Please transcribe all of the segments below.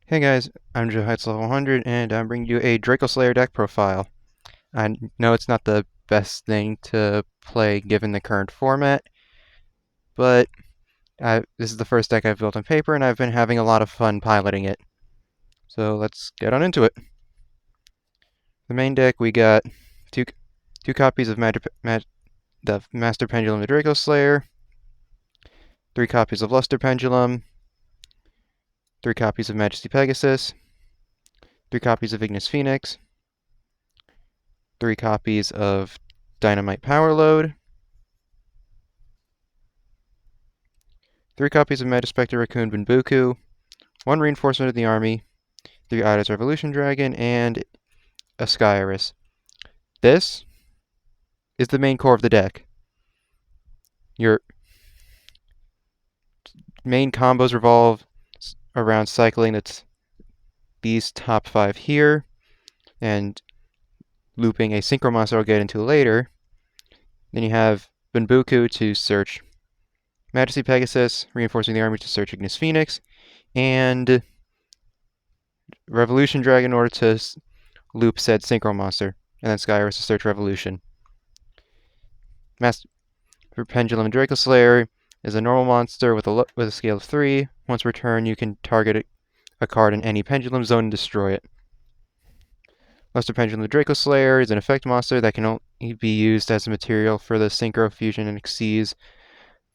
Hey guys, I'm Joe Heights level 100, and I'm bringing you a Dracoslayer deck profile. I know it's not the best thing to play given the current format, but this is the first deck I've built on paper, and I've been having a lot of fun piloting it. So let's get on into it. The main deck, we got two copies of the Master Pendulum the Dracoslayer, 3 copies of Luster Pendulum, 3 copies of Majesty Pegasus, 3 copies of Ignis Phoenix, 3 copies of Dynamite Power Load, 3 copies of Metaspectre Raccoon Bunbuku, 1 Reinforcement of the Army, 3 Ida's Revolution Dragon, and a Skyrus. This is the main core of the deck. Your main combos revolve around cycling these top 5 here, and looping a Synchro Monster I'll get into later. Then you have Bunbuku to search Majesty Pegasus, Reinforcing the Army to search Ignis Phoenix, and Revolution Dragon in order to loop said Synchro Monster, and then Skyrus to search Revolution. Master Pendulum Dracoslayer is a normal monster with a scale of 3. Once per turn, you can target a card in any Pendulum zone and destroy it. Luster Pendulum Dracoslayer is an effect monster that can only be used as a material for the Synchro Fusion and Xyz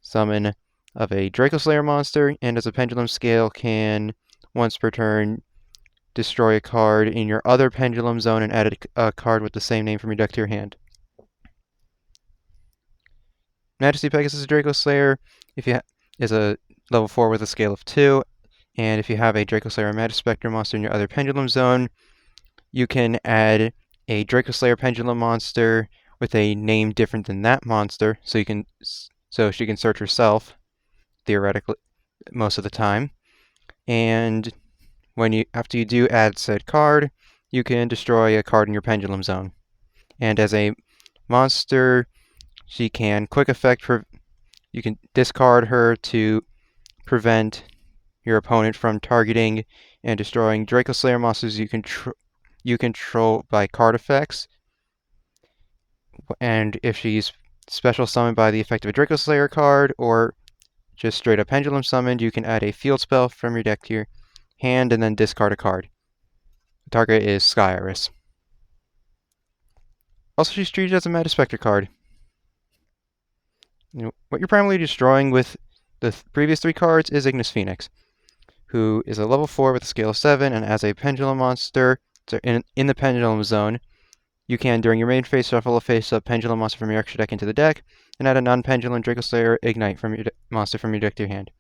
summon of a Dracoslayer monster, and as a Pendulum scale can, once per turn, destroy a card in your other Pendulum zone and add a card with the same name from your deck to your hand. Majesty Pegasus Dracoslayer is a level 4 with a scale of 2, and if you have a Dracoslayer or Metaspectre monster in your other Pendulum zone, you can add a Dracoslayer Pendulum monster with a name different than that monster, so she can search herself, theoretically, most of the time. And after you do add said card, you can destroy a card in your Pendulum zone. And as a monster, she can quick effect you can discard her to prevent your opponent from targeting and destroying Dracoslayer monsters you control by card effects. And if she's special summoned by the effect of a Dracoslayer card, or just straight up Pendulum summoned, you can add a field spell from your deck to your hand and then discard a card. The target is Skyrus. Also, she's treated as a Metaspectre card. What you're primarily destroying with the previous 3 cards is Ignis Phoenix, who is a level 4 with a scale of 7, and as a Pendulum monster in the Pendulum zone, you can, during your main phase, shuffle a face-up Pendulum monster from your extra deck into the deck, and add a non-Pendulum Dracoslayer Ignite from your monster from your deck to your hand.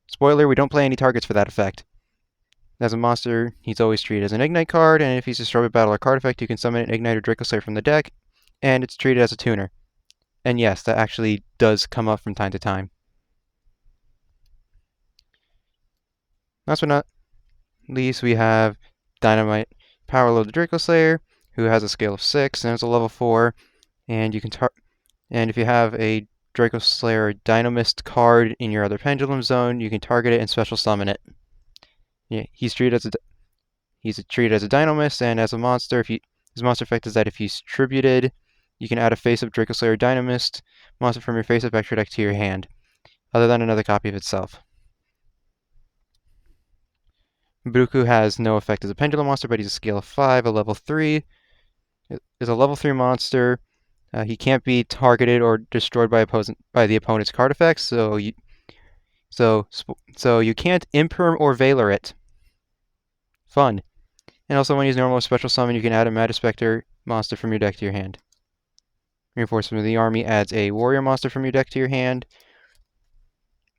Spoiler, we don't play any targets for that effect. As a monster, he's always treated as an Ignite card, and if he's destroyed by battle or card effect, you can summon an Ignite or Dracoslayer from the deck, and it's treated as a tuner. And yes, that actually does come up from time to time. Last but not least, we have Dynamite Power Load the Dracoslayer, who has a scale of 6 and is a level 4, and if you have a Dracoslayer Dynamist card in your other Pendulum zone, you can target it and special summon it. Yeah, he's treated as a Dynamist, and as a monster, his monster effect is that if he's tributed, you can add a face-up Dracoslayer Dynamist monster from your face-up extra deck to your hand, other than another copy of itself. Bunbuku has no effect as a Pendulum monster, but he's a scale of 5, a level 3. Is a level 3 monster. He can't be targeted or destroyed by the opponent's card effects, so you can't Imperm or Valor it. Fun. And also, when you use normal or special summon, you can add a Metaspectre monster from your deck to your hand. Reinforcement of the Army adds a Warrior monster from your deck to your hand.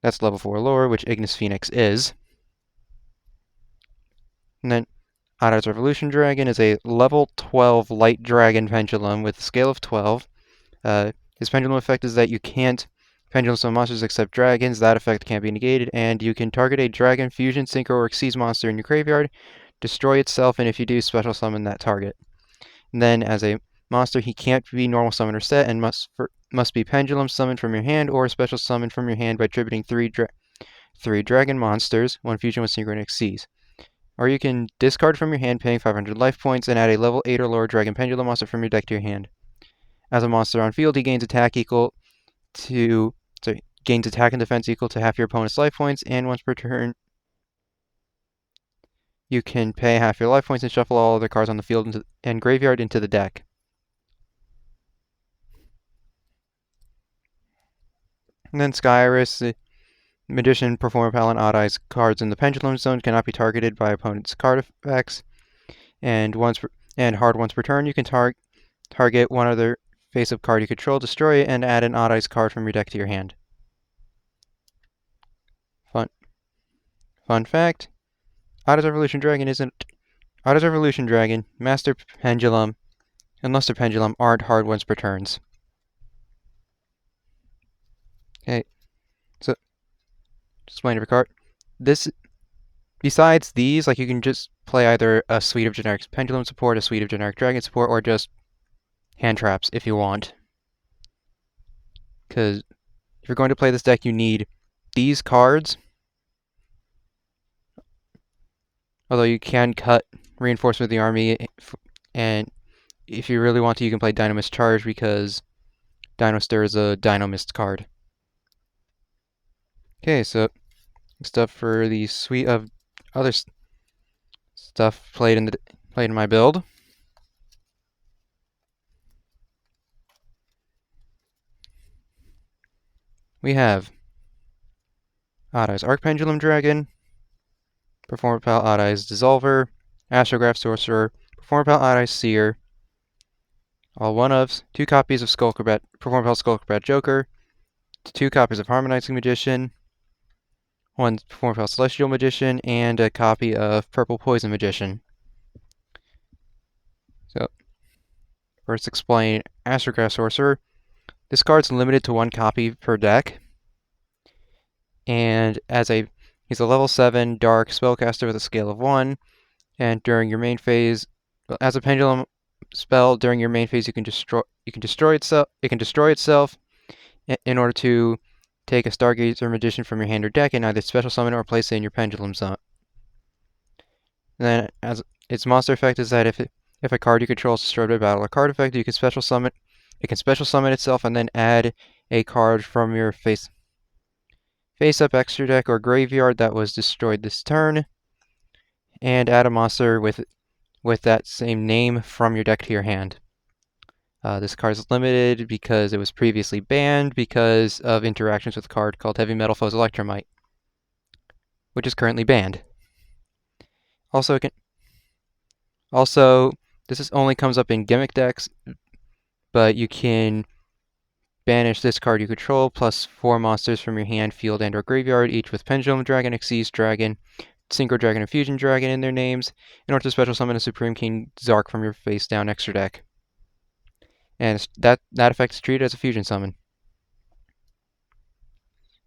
That's level 4 lore, which Ignis Phoenix is. And then Ida's Revolution Dragon is a level 12 Light Dragon Pendulum with a scale of 12. His Pendulum effect is that you can't Pendulum summon monsters except dragons. That effect can't be negated, and you can target a Dragon, Fusion, Synchro, or Xyz monster in your graveyard, destroy itself, and if you do, special summon that target. And then, as a monster, he can't be normal summon or set, and must be Pendulum summoned from your hand or special summoned from your hand by tributing 3 dragon monsters, 1 fusion with Synchro and Xyz. Or you can discard from your hand, paying 500 life points, and add a level 8 or lower Dragon Pendulum monster from your deck to your hand. As a monster on field, he gains attack gains attack and defense equal to half your opponent's life points, and once per turn, you can pay half your life points and shuffle all other cards on the field and graveyard into the deck. And then Skyris, the Magician, Performer Pal, and Odd Eyes cards in the Pendulum Zone cannot be targeted by opponent's card effects. And hard once per turn, you can target one other face-up card you control, destroy it, and add an Odd Eyes card from your deck to your hand. Fun fact: Odd Eyes Revolution Dragon, Master Pendulum, and Luster Pendulum aren't hard once per turns. Okay, so explain every card. Besides these, like, you can just play either a suite of generic Pendulum support, a suite of generic Dragon support, or just hand traps if you want. Because if you're going to play this deck, you need these cards. Although you can cut Reinforcement of the Army, and if you really want to, you can play Dynamist Charge, because Dino Stir is a Dino Mist card. Okay, so stuff for the suite of other stuff played in my build. We have Odd Eyes Archpendulum Dragon, Performer Pal Odd Eyes Dissolver, Astrograph Sorcerer, Performer Pal Odd Eyes Seer, all one-ofs, 2 copies of Performer Pal Skullcrobat Joker, 2 copies of Harmonizing Magician, 1 Performer Pal Celestial Magician, and a copy of Purple Poison Magician. So, first explain Astrograph Sorcerer. This card's limited to 1 copy per deck, and he's a level 7 dark spellcaster with a scale of 1, and during your main phase, as a pendulum spell, during your main phase, it can destroy itself in order to take a Stargazer Magician from your hand or deck and either special summon or place it in your Pendulum Zone. And then, as its monster effect is that if a card you control is destroyed by battle or card effect, you can special summon. It can special summon itself and then add a card from your face-up extra deck or graveyard that was destroyed this turn, and add a monster with that same name from your deck to your hand. This card is limited because it was previously banned because of interactions with a card called Heavy Metal Foes Electromite, which is currently banned. Also, this only comes up in gimmick decks, but you can banish this card you control plus 4 monsters from your hand, field, and/or graveyard, each with Pendulum Dragon, Xyz Dragon, Synchro Dragon, and Fusion Dragon in their names, in order to special summon a Supreme King Zark from your face-down extra deck. And that effect is treated as a fusion summon.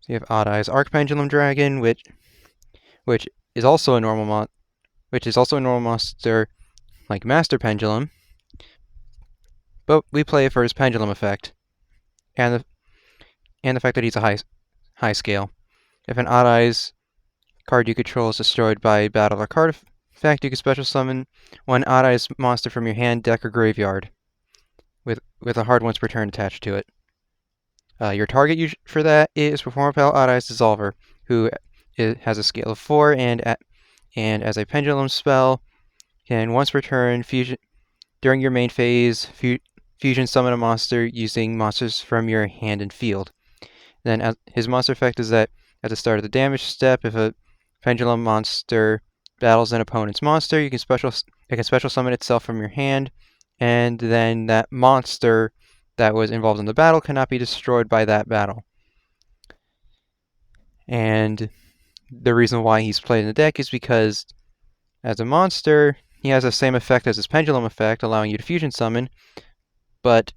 So you have Odd Eyes Archpendulum Dragon, which is also a normal monster like Master Pendulum, but we play it for his Pendulum effect, and the fact that he's a high scale. If an Odd Eyes card you control is destroyed by battle or card effect, you can special summon 1 Odd Eyes monster from your hand, deck, or graveyard, with a hard once per turn attached to it. Your target for that is Performer Pal Odd Eyes Dissolver, who has a scale of 4, and as a pendulum spell, can once per turn during your main phase fusion summon a monster using monsters from your hand and field. Then his monster effect is that at the start of the damage step, if a pendulum monster battles an opponent's monster, it can special summon itself from your hand, and then that monster that was involved in the battle cannot be destroyed by that battle. And the reason why he's played in the deck is because as a monster, he has the same effect as his Pendulum effect, allowing you to fusion summon, but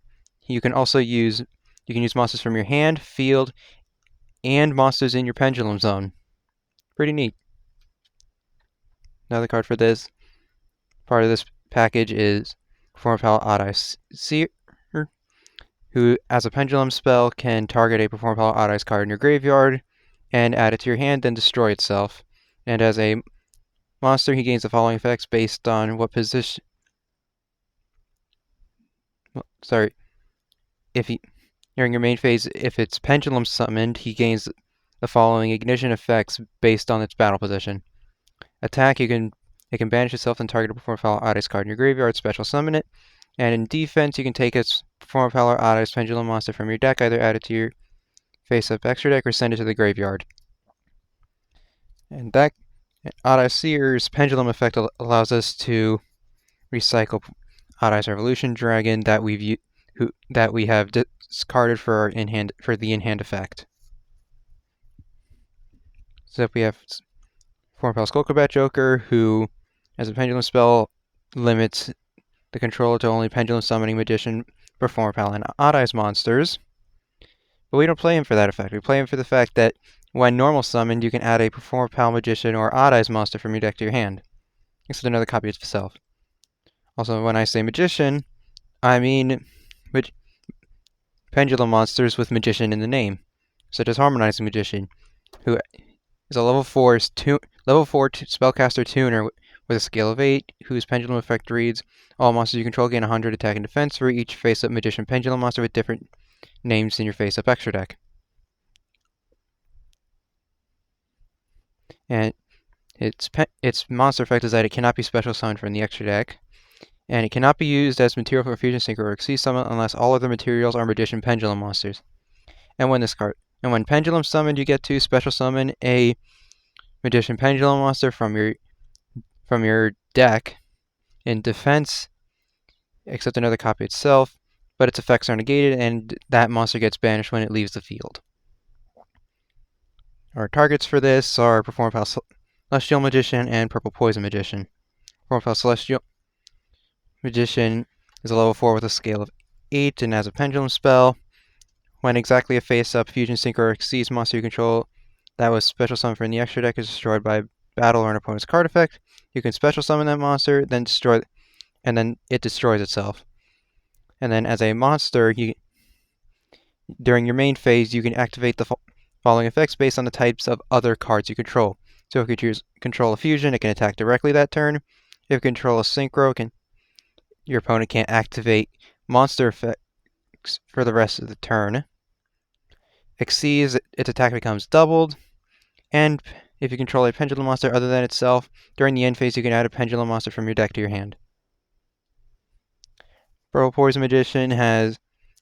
you can use monsters from your hand, field, and monsters in your Pendulum Zone. Pretty neat. Another card for this part of this package is Performer Pal Odd Eyes Seer, who, as a pendulum spell, can target a Performer Pal Odd Eyes card in your graveyard and add it to your hand, then destroy itself. And as a monster, he gains the following effects based on what position. Sorry. During your main phase, if it's pendulum summoned, he gains the following ignition effects based on its battle position. Attack, it can banish itself and target a Perform Power Oddice card in your graveyard, special summon it. And in defense, you can take its Perform Power Oddice pendulum monster from your deck, either add it to your face-up extra deck or send it to the graveyard. And that Oddice Seer's pendulum effect allows us to recycle Oddice Revolution Dragon that we have discarded for the in-hand effect. So if we have Formpel Skullcombat Joker, who, as a pendulum spell, limits the controller to only pendulum summoning magician, Performpal, and Oddice monsters. But we don't play him for that effect. We play him for the fact that when normal summoned, you can add a Performpal magician or Oddice monster from your deck to your hand, except another copy of itself. Also, when I say magician, I mean pendulum monsters with magician in the name, such as Harmonizing Magician, who is a level 4 spellcaster tuner with a scale of 8, whose pendulum effect reads, all monsters you control gain 100 attack and defense for each face-up magician pendulum monster with different names in your face-up extra deck. And its monster effect is that it cannot be special summoned from the extra deck, and it cannot be used as material for Fusion Synchro or Exceed Summon unless all other materials are magician pendulum monsters. And when pendulum summoned, you get to special summon a magician pendulum monster from your deck in defense, except another copy itself, but its effects are negated, and that monster gets banished when it leaves the field. Our targets for this are Performpal Celestial Magician and Purple Poison Magician. Performpal Celestial Magician is a level 4 with a scale of 8 and has a pendulum spell. When exactly a face-up Fusion Synchro or Exceeds monster you control that was special summoned from the extra deck is destroyed by battle or an opponent's card effect, you can special summon that monster, then it destroys itself. And then as a monster, during your main phase, you can activate the following effects based on the types of other cards you control. So if you control a fusion, it can attack directly that turn. If you control a synchro, your opponent can't activate monster effects for the rest of the turn. Exceeds, its attack becomes doubled. And if you control a pendulum monster other than itself, during the end phase you can add a pendulum monster from your deck to your hand. Purple Poison Magician has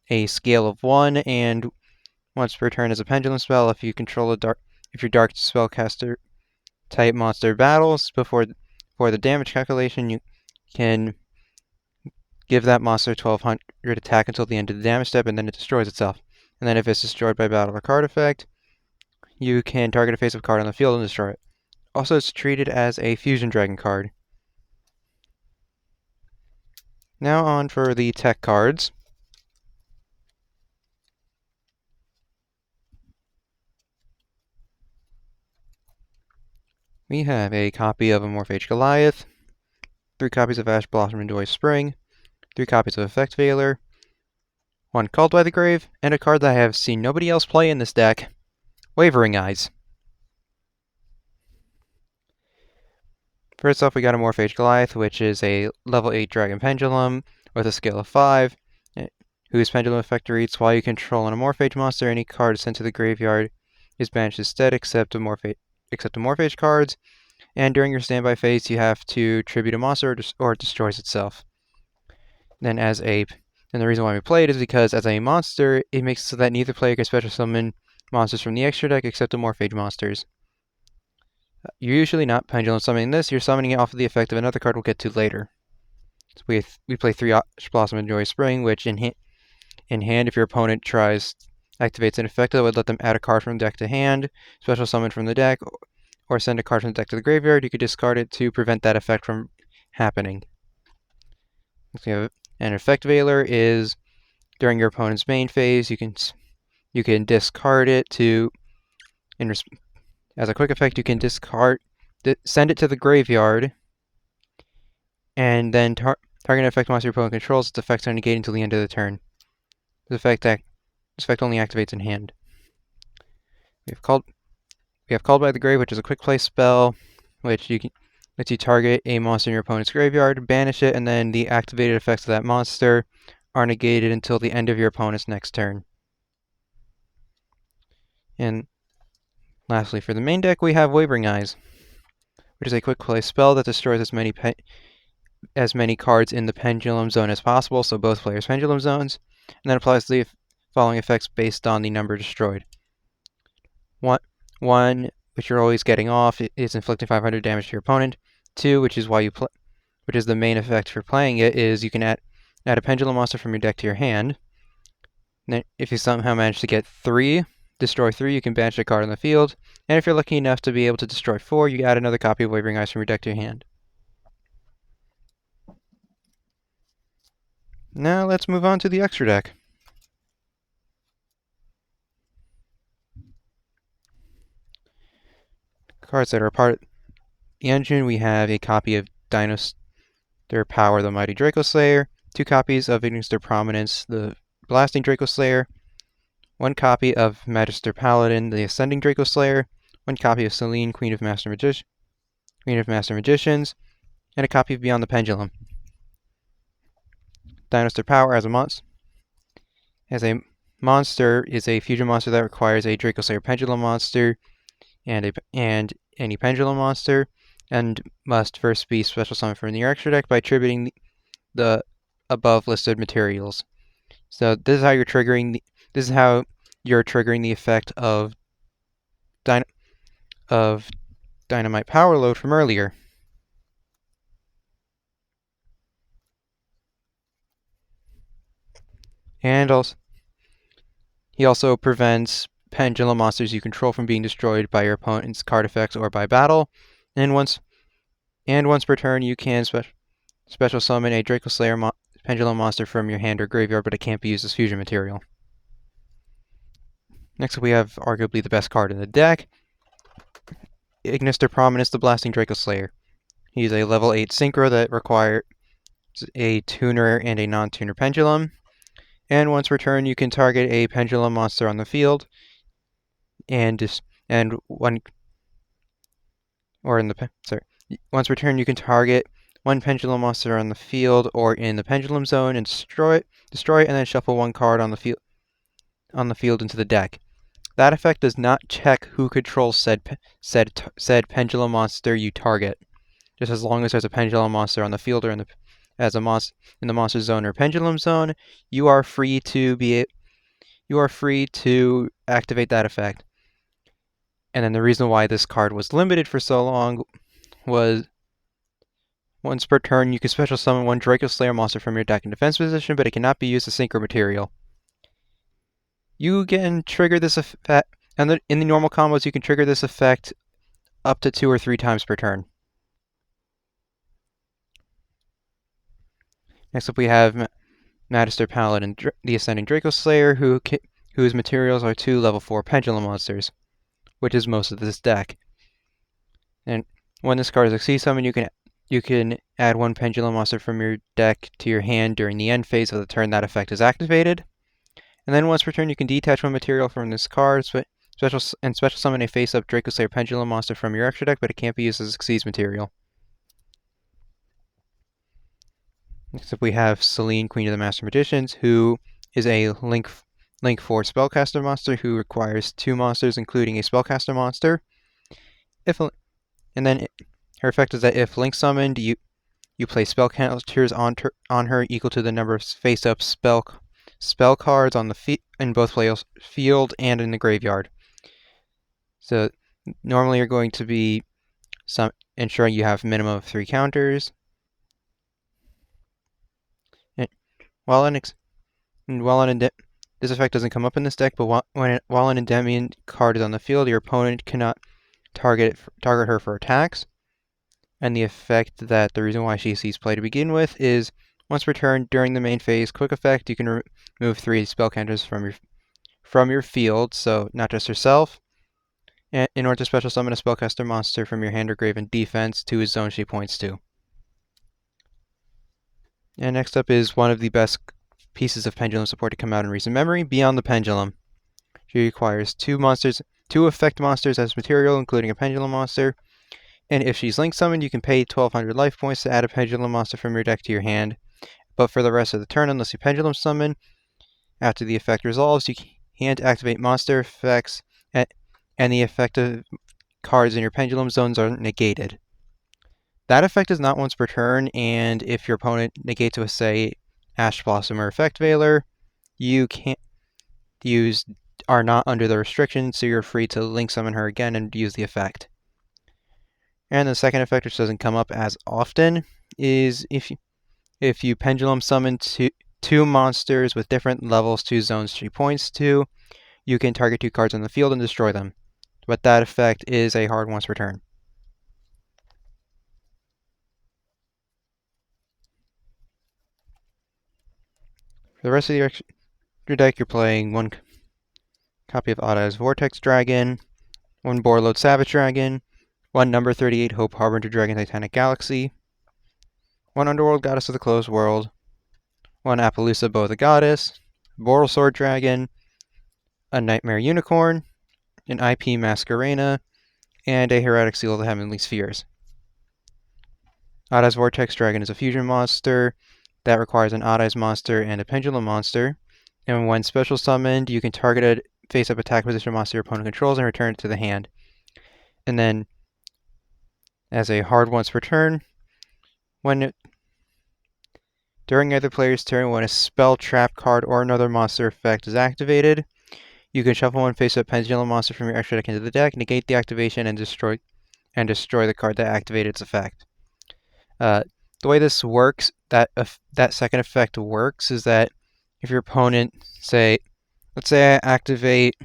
a scale of 1, and once per turn as a pendulum spell, if your dark spellcaster type monster battles for the damage calculation, you can give that monster 1200 attack until the end of the damage step, and then it destroys itself. And then if it's destroyed by battle or card effect, you can target a face-up card on the field and destroy it. Also, it's treated as a Fusion Dragon card. Now on for the tech cards. We have a copy of Amorphage Goliath, 3 copies of Ash Blossom and Joy Spring, 3 copies of Effect Veiler, 1 Called by the Grave, and a card that I have seen nobody else play in this deck, Wavering Eyes. First off, we got Amorphage Goliath, which is a level 8 Dragon Pendulum with a scale of 5, whose pendulum effect reads, while you control an Amorphage monster, any card sent to the graveyard is banished instead except Amorphage cards, and during your standby phase you have to tribute a monster or it destroys itself. And the reason why we play it is because as a monster, it makes it so that neither player can special summon monsters from the extra deck except Amorphage monsters. You're usually not pendulum summoning this, you're summoning it off of the effect of another card we'll get to later. So we play 3 Ash Blossom and Joy Spring, which in hand, if your opponent activates an effect that would let them add a card from deck to hand, special summon from the deck, or send a card from the deck to the graveyard, you could discard it to prevent that effect from happening. So an Effect Veiler is during your opponent's main phase, you can discard it as a quick effect, you can send it to the graveyard, and then target an effect monster your opponent controls. Its effects are negated until the end of the turn. This effect only activates in hand. We have Called by the Grave, which is a quick play spell, which lets you target a monster in your opponent's graveyard, banish it, and then the activated effects of that monster are negated until the end of your opponent's next turn. And lastly, for the main deck, we have Wavering Eyes, which is a quick play spell that destroys as many cards in the Pendulum Zone as possible, so both players' Pendulum Zones, and then applies the following effects based on the number destroyed. One, which you're always getting off, is inflicting 500 damage to your opponent. Two, which is the main effect for playing it, is you can add a Pendulum monster from your deck to your hand. And then if you somehow manage to get destroy 3, you can banish a card on the field. And if you're lucky enough to be able to destroy 4, you add another copy of Wavering Eyes from your deck to your hand. Now let's move on to the extra deck. Cards that are part of the engine, we have a copy of Dracoslayer Power, the Mighty Dracoslayer, 2 copies of Ignister Prominence, the Blasting Dracoslayer, 1 copy of Magister Paladin, the Ascending Dracoslayer, 1 copy of Selene, Queen of Master Magicians, and a copy of Beyond the Pendulum. Dinosaur Power as a monster is a fusion monster that requires a Dracoslayer Pendulum monster and any Pendulum monster, and must first be special summoned from your extra deck by attributing the above listed materials. So this is how you're triggering the effect of Dynamite Power Load from earlier. And he also prevents Pendulum monsters you control from being destroyed by your opponent's card effects or by battle. And once per turn, you can special summon a Dracoslayer Pendulum monster from your hand or graveyard, but it can't be used as fusion material. Next up, we have arguably the best card in the deck, Ignister Prominence, the Blasting Dracoslayer. He's a level 8 synchro that requires a tuner and a non-tuner pendulum. And once per turn, you can target a Pendulum monster on the field, once per turn, you can target 1 Pendulum monster on the field or in the Pendulum Zone and destroy it, and then shuffle 1 card on the field into the deck. That effect does not check who controls said Pendulum monster you target. Just as long as there's a Pendulum monster on the field or in the Monster Zone or Pendulum Zone, you are free to activate that effect. And then the reason why this card was limited for so long was once per turn you can special summon 1 Dracoslayer monster from your deck in defense position, but it cannot be used as synchro material. You can trigger this effect, and in the normal combos you can trigger this effect up to 2 or 3 times per turn. Next up we have Magister Paladin, the Ascending Dracoslayer, whose materials are 2 level 4 Pendulum monsters, which is most of this deck. And when this card is Xyz summon, you can add 1 Pendulum monster from your deck to your hand during the end phase of the turn that effect is activated. And then once per turn, you can detach 1 material from this card, special summon a face-up Dracoslayer Pendulum monster from your extra deck, but it can't be used as Xyz material. Next up we have Selene, Queen of the Master Magicians, who is a Link 4 Spellcaster monster who requires 2 monsters, including a Spellcaster monster. Her effect is that if Link summoned, you play spell counters on her equal to the number of face-up spell cards on in both players' field and in the graveyard. So normally you're going to be ensuring you have a minimum of 3 counters. This effect doesn't come up in this deck, but while an Endymion card is on the field, your opponent cannot target her for attacks. And the effect the reason why she sees play to begin with is once per turn during the main phase quick effect, you can remove 3 spell counters from your field, so not just herself, in order to special summon a spellcaster monster from your hand or grave in defense to his zone she points to. And next up is one of the best pieces of Pendulum support to come out in recent memory, Beyond the Pendulum. She requires 2 effect monsters as material, including a Pendulum monster. And if she's link summoned, you can pay 1200 life points to add a pendulum monster from your deck to your hand. But for the rest of the turn, unless you pendulum summon, after the effect resolves, you can't activate monster effects, and the effective cards in your pendulum zones are negated. That effect is not once per turn, and if your opponent negates with, say, Ash Blossom or Effect Veiler, you can't are not under the restriction, so you're free to link summon her again and use the effect. And the second effect, which doesn't come up as often, is if you pendulum summon two monsters with different levels to zones she points to, you can target two cards on the field and destroy them. But that effect is a hard once per turn. For the rest of your deck, you're playing one copy of Odd-Eyes Vortex Dragon, one Borreload Savage Dragon, one number 38 Hope Harbinger Dragon Titanic Galaxy, one Underworld Goddess of the Closed World, one Appaloosa Bow the Goddess, Boral Sword Dragon, a Nightmare Unicorn, an IP Masquerena, and a Heretic Seal of the Heavenly Spheres. Odd-Eyes Vortex Dragon is a fusion monster that requires an Odd-Eyes monster and a Pendulum monster, and when special summoned, you can target a face-up attack position monster your opponent controls and return it to the hand. And then, as a hard once per turn, during either player's turn, when a spell, trap card, or another monster effect is activated, you can shuffle one face-up Pendulum monster from your extra deck into the deck, negate the activation, and destroy the card that activated its effect. The way this works, that second effect works, is that if your opponent, let's say I activate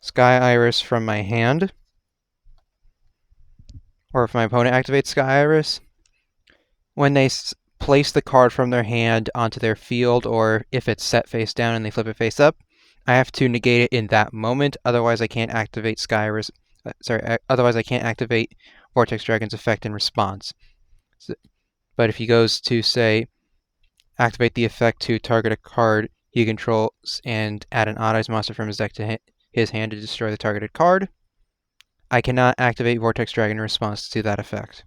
Sky Iris from my hand, or if my opponent activates Sky Iris, when they place the card from their hand onto their field, or if it's set face down and they flip it face up, I have to negate it in that moment, otherwise I can't activate otherwise I can't activate Vortex Dragon's effect in response. But if he goes to, say, activate the effect to target a card he controls and add an Odd-Eyes monster from his deck to his hand to destroy the targeted card, I cannot activate Vortex Dragon in response to that effect.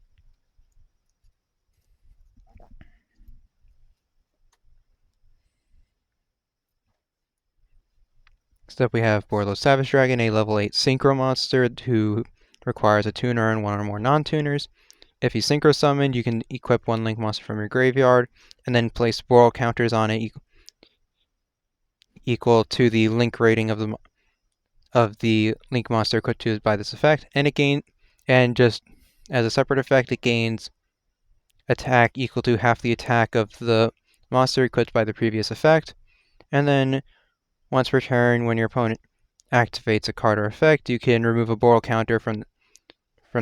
Next up we have Borreload Savage Dragon, a level 8 Synchro monster who requires a tuner and one or more non-tuners. If he's Synchro summoned, you can equip one Link monster from your graveyard, and then place Boral counters on it equal to the Link rating of the Link monster equipped to by this effect, and just as a separate effect, it gains attack equal to half the attack of the monster equipped by the previous effect, and then once per turn, when your opponent activates a card or effect, you can remove a Boral counter from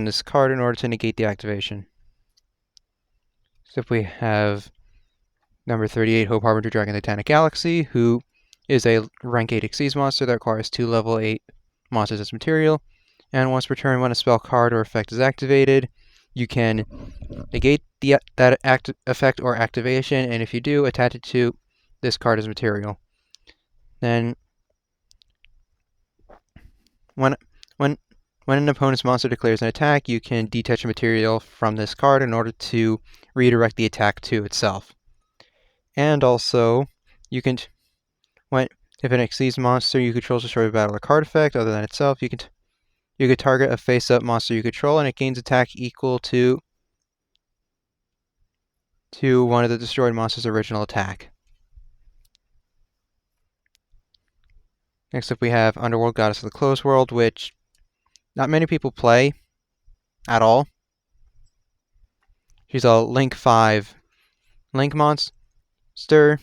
this card in order to negate the activation. So if we have number 38 Hope Harbinger Dragon Titanic Galaxy, who is a rank 8 Xyz monster that requires 2 level 8 monsters as material, and once per turn when a spell card or effect is activated, you can negate that effect or activation, and if you do, attach it to this card as material. Then when an opponent's monster declares an attack, you can detach a material from this card in order to redirect the attack to itself. And also, you can, if an Xyz monster you control destroys a battle or card effect other than itself, you could target a face-up monster you control, and it gains attack equal to one of the destroyed monster's original attack. Next up we have Underworld Goddess of the Closed World, which not many people play at all. She's a Link 5 Link monster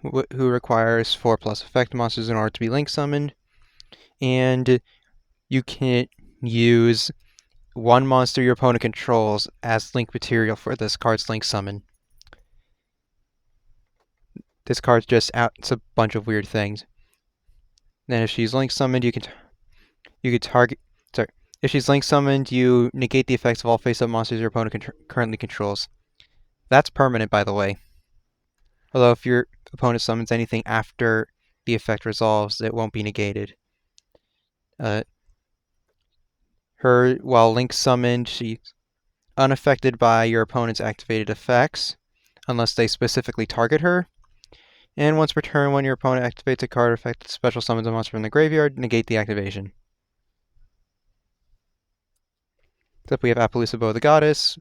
who requires 4+ effect monsters in order to be Link summoned, and you can use one monster your opponent controls as Link material for this card's Link summon. This card's just out. It's a bunch of weird things. Then if she's Link summoned, you could target. Sorry, if she's Link summoned, you negate the effects of all face-up monsters your opponent currently controls. That's permanent, by the way. Although if your opponent summons anything after the effect resolves, it won't be negated. Her, while Link summoned, she's unaffected by your opponent's activated effects, unless they specifically target her. And once per turn, when your opponent activates a card effect that special summons a monster from the graveyard, negate the activation. Except we have Appaloosa Bow the Goddess,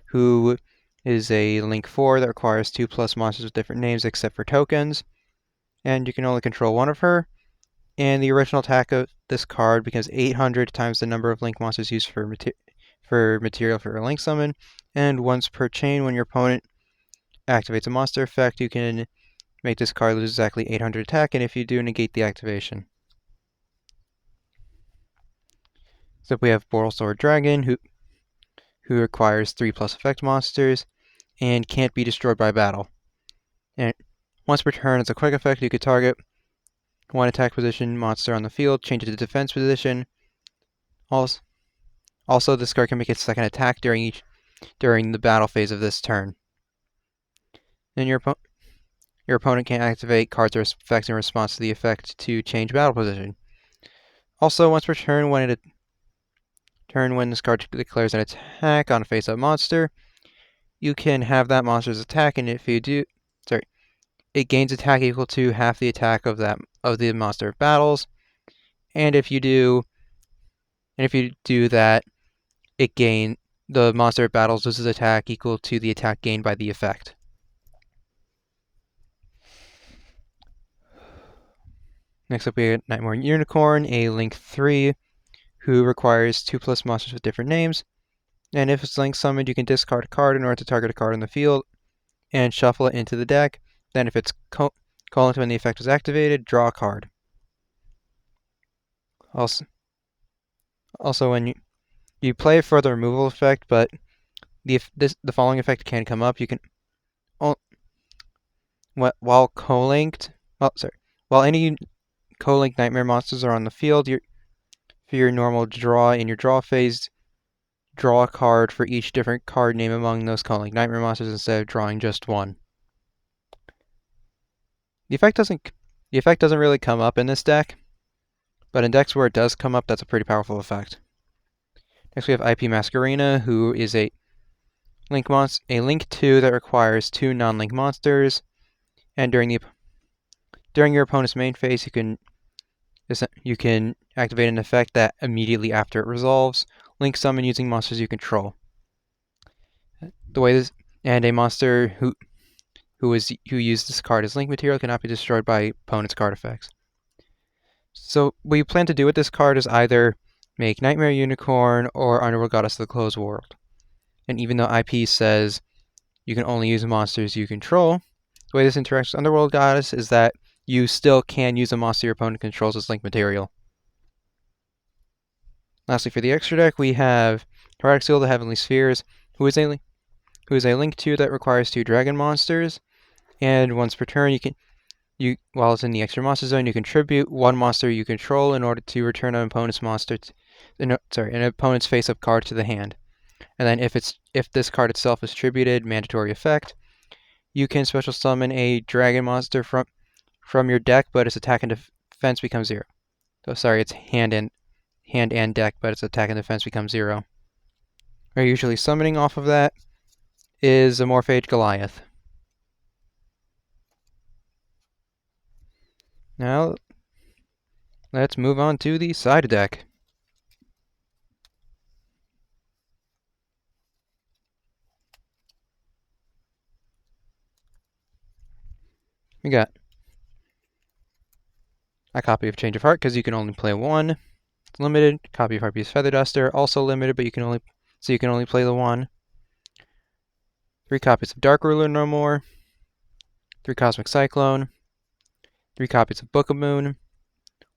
who is a Link 4 that requires 2+ monsters with different names except for tokens, and you can only control one of her. And the original attack of this card becomes 800 times the number of Link monsters used for material for a Link summon, and once per chain when your opponent activates a monster effect, you can make this card lose exactly 800 attack, and if you do, negate the activation. So we have Boral Sword Dragon, who requires 3+ effect monsters, and can't be destroyed by battle. And once per turn, as a quick effect, you could target one attack position monster on the field, change it to defense position. Also, this card can make its second attack during the battle phase of this turn. Then your opponent can activate cards or effects in response to the effect to change battle position. Also, once per turn, when this card declares an attack on a face-up monster, you can have that monster's attack, and if you do, it gains attack equal to half the attack of the monster battles. And if you do that, the monster it battles loses attack equal to the attack gained by the effect. Next up, we have Nightmare Unicorn, a Link 3, who requires 2+ monsters with different names. And if it's Link summoned, you can discard a card in order to target a card on the field and shuffle it into the deck. Then if it's called when the effect is activated, draw a card. Also when you play it for the removal effect, but the following effect can come up. You can while any co-linked nightmare monsters are on the field, for your normal draw in your draw phase, draw a card for each different card name among those co-linked nightmare monsters instead of drawing just one. The effect doesn't really come up in this deck, but in decks where it does come up, that's a pretty powerful effect. Next we have IP Masquerena, who is a Link 2 that requires 2 non-Link monsters, and during your opponent's main phase, you can activate an effect that immediately after it resolves, Link summon using monsters you control. A monster who used this card as Link material cannot be destroyed by opponent's card effects. So what you plan to do with this card is either make Nightmare Unicorn or Underworld Goddess of the Closed World. And even though IP says you can only use monsters you control, the way this interacts with Underworld Goddess is that you still can use a monster your opponent controls as Link material. Lastly, for the extra deck, we have Hermetic Seal of the Heavenly Spheres, who is a Link 2 that requires 2 dragon monsters, and once per turn, while it's in the extra monster zone, you contribute 1 monster you control in order to return an opponent's an opponent's face-up card to the hand. And then if this card itself is tributed, mandatory effect, you can special summon a dragon monster from your deck, but its attack and defense becomes 0. So sorry, it's hand and deck, but its attack and defense becomes 0. Or usually summoning off of that is a Morphage Goliath. Now, let's move on to the side deck. We got a copy of Change of Heart, because you can only play 1. It's limited. Copy of Harpy's Feather Duster, also limited, but you can only play the 1. 3 copies of Dark Ruler No More. 3 Cosmic Cyclone. 3 copies of Book of Moon.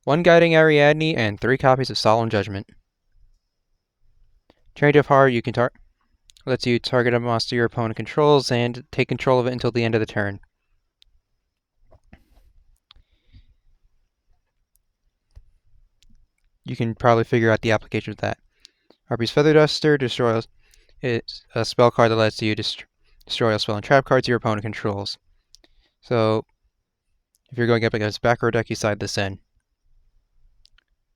1 Guiding Ariadne, and 3 copies of Solemn Judgment. Change of Heart lets you target a monster your opponent controls and take control of it until the end of the turn. You can probably figure out the application of that. Harpy's Feather Duster is a spell card that lets you destroy all spell and trap cards your opponent controls. So, if you're going up against back row deck, you side this in.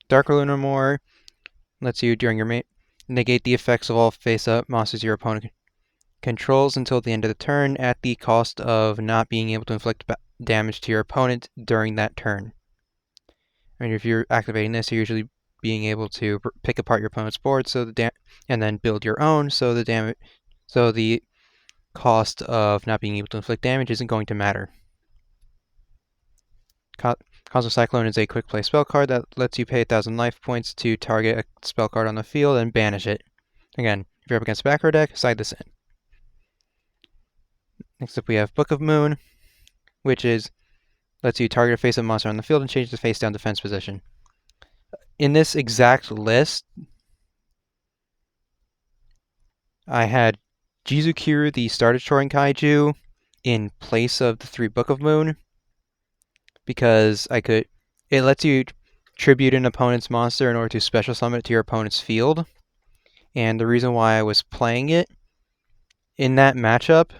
Dark Ruler No More lets you, during your negate the effects of all face-up monsters your opponent controls until the end of the turn at the cost of not being able to inflict damage to your opponent during that turn. And if you're activating this, you're usually being able to pick apart your opponent's board and then build your own, so the cost of not being able to inflict damage isn't going to matter. Cosmic Cyclone is a quick play spell card that lets you pay 1,000 life points to target a spell card on the field and banish it. Again, if you're up against a back row deck, side this in. Next up we have Book of Moon, which lets you target a face-up monster on the field and change the face-down defense position. In this exact list, I had Jizukiru, the Star Destroying Kaiju, in place of the 3 Book of Moon, because it lets you tribute an opponent's monster in order to special summon it to your opponent's field. And the reason why I was playing it in that matchup,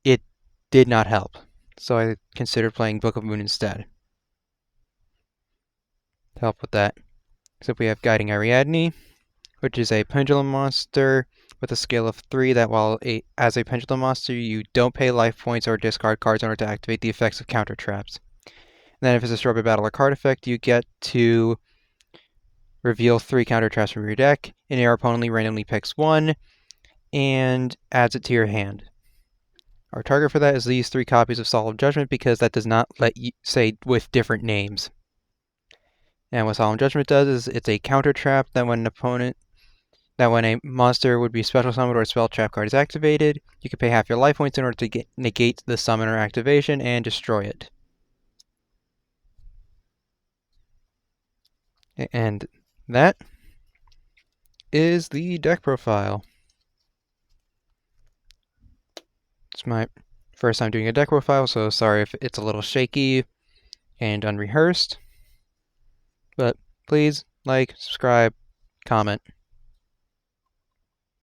it did not help. So I considered playing Book of Moon instead to help with that. Except we have Guiding Ariadne, which is a pendulum monster with a scale of 3 that as a pendulum monster, you don't pay life points or discard cards in order to activate the effects of counter traps. And then if it's destroyed by battle or card effect, you get to reveal 3 counter traps from your deck, and your opponent randomly picks 1 and adds it to your hand. Our target for that is these 3 copies of Solemn Judgment, because that does not let you say with different names. And what Solemn Judgment does is it's a counter trap that when a monster would be special summoned or a spell trap card is activated, you can pay half your life points in order to negate the summoner activation and destroy it. And that is the deck profile. It's my first time doing a deck profile, so sorry if it's a little shaky and unrehearsed. But please like, subscribe, comment.